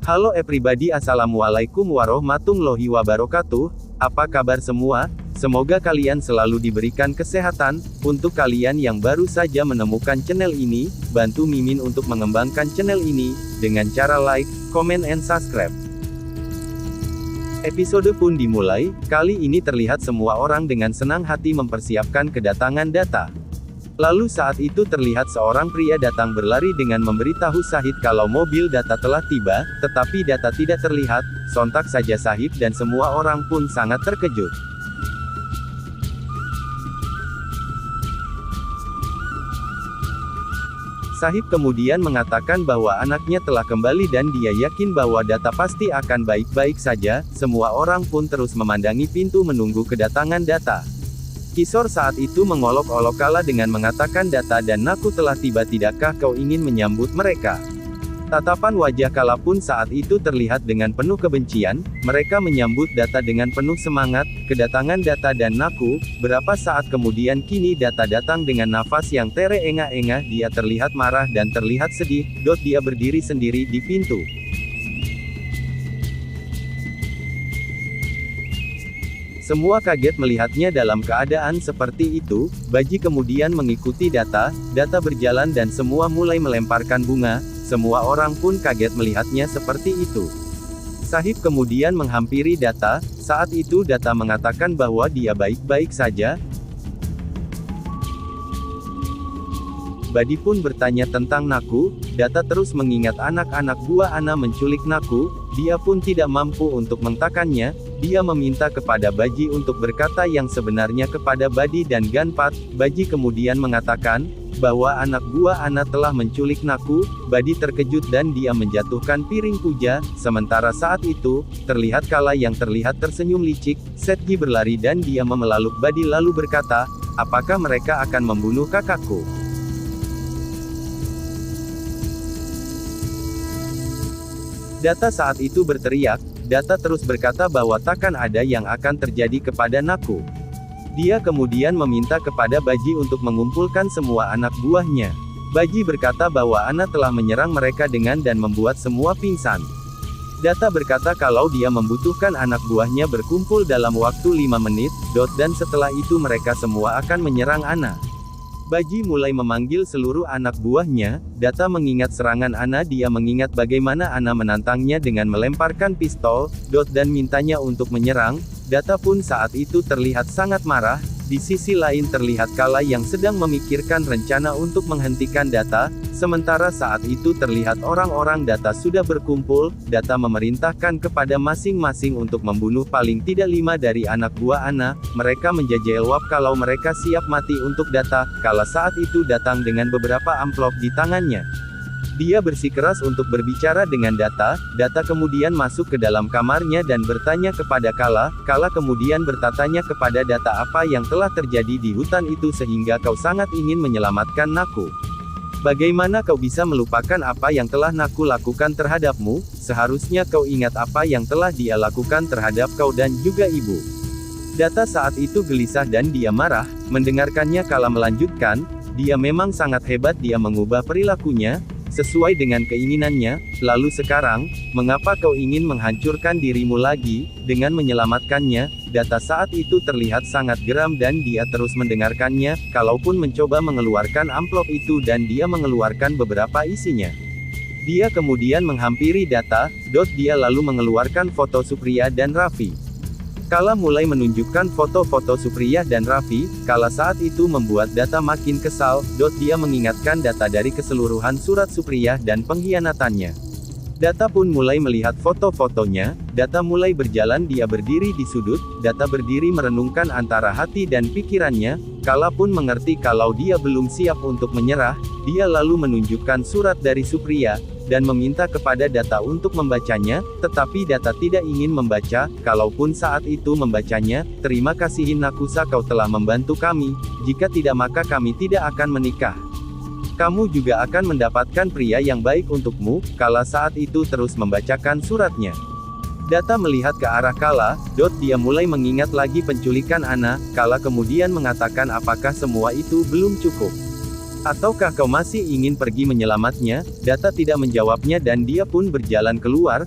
Halo everybody, assalamualaikum warahmatullahi wabarakatuh. Apa kabar semua? Semoga kalian selalu diberikan kesehatan. Untuk kalian yang baru saja menemukan channel ini, bantu Mimin untuk mengembangkan channel ini, dengan cara like, comment and subscribe. Episode pun dimulai. Kali ini terlihat semua orang dengan senang hati mempersiapkan kedatangan Data. Lalu saat itu terlihat seorang pria datang berlari dengan memberitahu Sahid kalau mobil Data telah tiba, tetapi Data tidak terlihat. Sontak saja Sahid dan semua orang pun sangat terkejut. Sahid kemudian mengatakan bahwa anaknya telah kembali dan dia yakin bahwa Data pasti akan baik-baik saja. Semua orang pun terus memandangi pintu menunggu kedatangan Data. Kisor saat itu mengolok-olok Kala dengan mengatakan Data dan Naku telah tiba, tidakkah kau ingin menyambut mereka? Tatapan wajah Kala pun saat itu terlihat dengan penuh kebencian. Mereka menyambut Data dengan penuh semangat. Kedatangan Data dan Naku, berapa saat kemudian kini Data datang dengan nafas yang terengah-engah. Dia terlihat marah dan terlihat sedih. Dia berdiri sendiri di pintu. Semua kaget melihatnya dalam keadaan seperti itu. Baji kemudian mengikuti Data. Data berjalan dan semua mulai melemparkan bunga. Semua orang pun kaget melihatnya seperti itu. Sahid kemudian menghampiri Data. Saat itu Data mengatakan bahwa dia baik-baik saja. Badi pun bertanya tentang Naku. Data terus mengingat anak-anak buah Ana menculik Naku. Dia pun tidak mampu untuk mengatakannya. Dia meminta kepada Baji untuk berkata yang sebenarnya kepada Badi dan Ganpat. Baji kemudian mengatakan bahwa anak buah Ana telah menculik Naku. Badi terkejut dan dia menjatuhkan piring puja. Sementara saat itu, terlihat Kala yang terlihat tersenyum licik. Setgi berlari dan dia memeluk Badi lalu berkata, apakah mereka akan membunuh kakakku? Data saat itu berteriak. Data terus berkata bahwa takkan ada yang akan terjadi kepada Naku. Dia kemudian meminta kepada Baji untuk mengumpulkan semua anak buahnya. Baji berkata bahwa Ana telah menyerang mereka dengan dan membuat semua pingsan. Data berkata kalau dia membutuhkan anak buahnya berkumpul dalam waktu 5 menit, dan setelah itu mereka semua akan menyerang Ana. Baji mulai memanggil seluruh anak buahnya. Data mengingat serangan Ana, dia mengingat bagaimana Ana menantangnya dengan melemparkan pistol, dan mintanya untuk menyerang. Data pun saat itu terlihat sangat marah. Di sisi lain terlihat Kala yang sedang memikirkan rencana untuk menghentikan Data. Sementara saat itu terlihat orang-orang Data sudah berkumpul. Data memerintahkan kepada masing-masing untuk membunuh paling tidak 5 dari anak buah Ana. Mereka menjajal kalau mereka siap mati untuk Data. Kala saat itu datang dengan beberapa amplop di tangannya. Dia bersikeras untuk berbicara dengan Data. Data kemudian masuk ke dalam kamarnya dan bertanya kepada Kala. Kala kemudian bertanya kepada Data apa yang telah terjadi di hutan itu sehingga kau sangat ingin menyelamatkan Naku. Bagaimana kau bisa melupakan apa yang telah Naku lakukan terhadapmu? Seharusnya kau ingat apa yang telah dia lakukan terhadap kau dan juga ibu. Data saat itu gelisah dan dia marah. Mendengarkannya Kala melanjutkan, dia memang sangat hebat, dia mengubah perilakunya sesuai dengan keinginannya. Lalu sekarang, mengapa kau ingin menghancurkan dirimu lagi dengan menyelamatkannya? Data saat itu terlihat sangat geram dan dia terus mendengarkannya. Kalaupun mencoba mengeluarkan amplop itu dan dia mengeluarkan beberapa isinya. Dia kemudian menghampiri Data. Dia lalu mengeluarkan foto Supriya dan Raffi. Kala mulai menunjukkan foto-foto Supriya dan Raffi. Kala saat itu membuat Data makin kesal. Dia mengingatkan Data dari keseluruhan surat Supriya dan pengkhianatannya. Data pun mulai melihat foto-fotonya. Data mulai berjalan, dia berdiri di sudut. Data berdiri merenungkan antara hati dan pikirannya. Kala pun mengerti kalau dia belum siap untuk menyerah. Dia lalu menunjukkan surat dari Supriya dan meminta kepada Data untuk membacanya, tetapi Data tidak ingin membaca. Kalaupun saat itu membacanya, terima kasih Nakusa, kau telah membantu kami, jika tidak maka kami tidak akan menikah. Kamu juga akan mendapatkan pria yang baik untukmu. Kala saat itu terus membacakan suratnya. Data melihat ke arah Kala. Dia mulai mengingat lagi penculikan Ana. Kala kemudian mengatakan apakah semua itu belum cukup? Ataukah kau masih ingin pergi menyelamatnya? Data tidak menjawabnya dan dia pun berjalan keluar.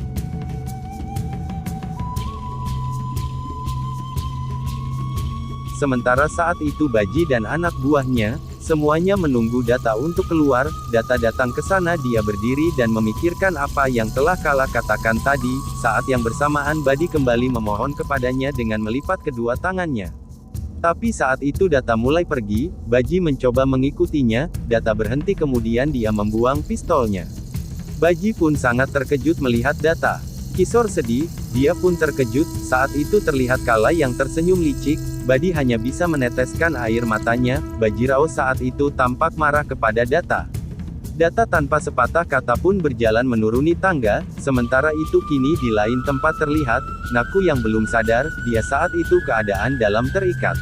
sementara saat itu Baji dan anak buahnya, semuanya menunggu Datta untuk keluar. Datta datang ke sana, dia berdiri dan memikirkan apa yang telah Kala katakan tadi. Saat yang bersamaan Badi kembali memohon kepadanya dengan melipat kedua tangannya. Tapi saat itu Datta mulai pergi, Baji mencoba mengikutinya, Datta berhenti kemudian dia membuang pistolnya. Baji pun sangat terkejut melihat Datta. Kisor sedih, dia pun terkejut. Saat itu terlihat Kala yang tersenyum licik, Badi hanya bisa meneteskan air matanya. Bajirao saat itu tampak marah kepada Datta. Datta tanpa sepatah kata pun berjalan menuruni tangga, sementara itu kini di lain tempat terlihat, Naku yang belum sadar, dia saat itu keadaan dalam terikat.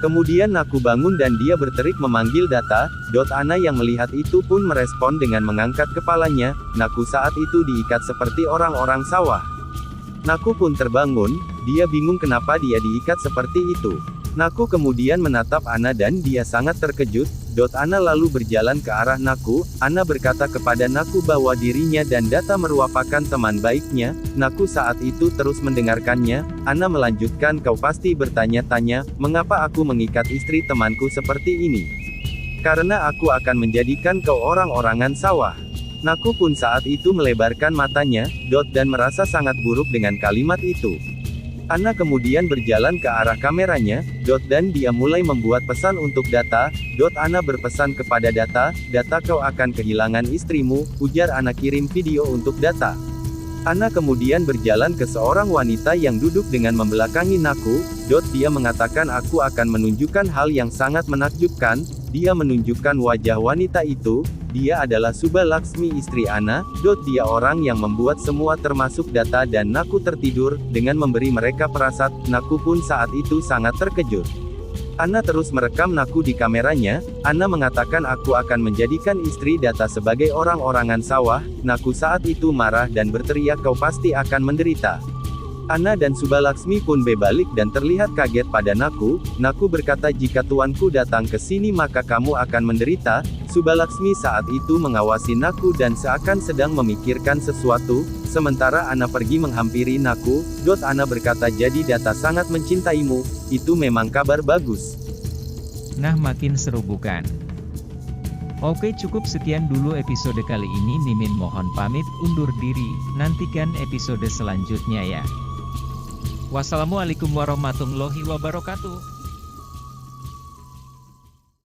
Kemudian Naku bangun dan dia berterik memanggil Datta. Ana yang melihat itu pun merespon dengan mengangkat kepalanya. Naku saat itu diikat seperti orang-orang sawah. Naku pun terbangun, dia bingung kenapa dia diikat seperti itu. Naku kemudian menatap Ana dan dia sangat terkejut. Ana lalu berjalan ke arah Naku. Ana berkata kepada Naku bahwa dirinya dan Datta merupakan teman baiknya. Naku saat itu terus mendengarkannya. Ana melanjutkan, kau pasti bertanya-tanya, mengapa aku mengikat istri temanku seperti ini? Karena aku akan menjadikan kau orang-orangan sawah. Naku pun saat itu melebarkan matanya, dan merasa sangat buruk dengan kalimat itu. Ana kemudian berjalan ke arah kameranya, dan dia mulai membuat pesan untuk Datta. Ana berpesan kepada Datta, Datta kau akan kehilangan istrimu, ujar Ana kirim video untuk Datta. Ana kemudian berjalan ke seorang wanita yang duduk dengan membelakangi Naku. Dia mengatakan aku akan menunjukkan hal yang sangat menakjubkan. Dia menunjukkan wajah wanita itu. Dia adalah Subba Laksmi istri Ana. Dia orang yang membuat semua termasuk Datta dan Naku tertidur, dengan memberi mereka perasaan. Naku pun saat itu sangat terkejut. Ana terus merekam Naku di kameranya. Ana mengatakan aku akan menjadikan istri Datta sebagai orang-orangan sawah. Naku saat itu marah dan berteriak kau pasti akan menderita. Ana dan Subba Laksmi pun berbalik dan terlihat kaget pada Naku. Naku berkata jika tuanku datang ke sini maka kamu akan menderita. Subba Laksmi saat itu mengawasi Naku dan seakan sedang memikirkan sesuatu, sementara Ana pergi menghampiri Naku. Ana berkata jadi Datta sangat mencintaimu, itu memang kabar bagus. Nah makin seru bukan? Oke cukup sekian dulu episode kali ini, Mimin mohon pamit undur diri, nantikan episode selanjutnya ya. Wassalamualaikum warahmatullahi wabarakatuh.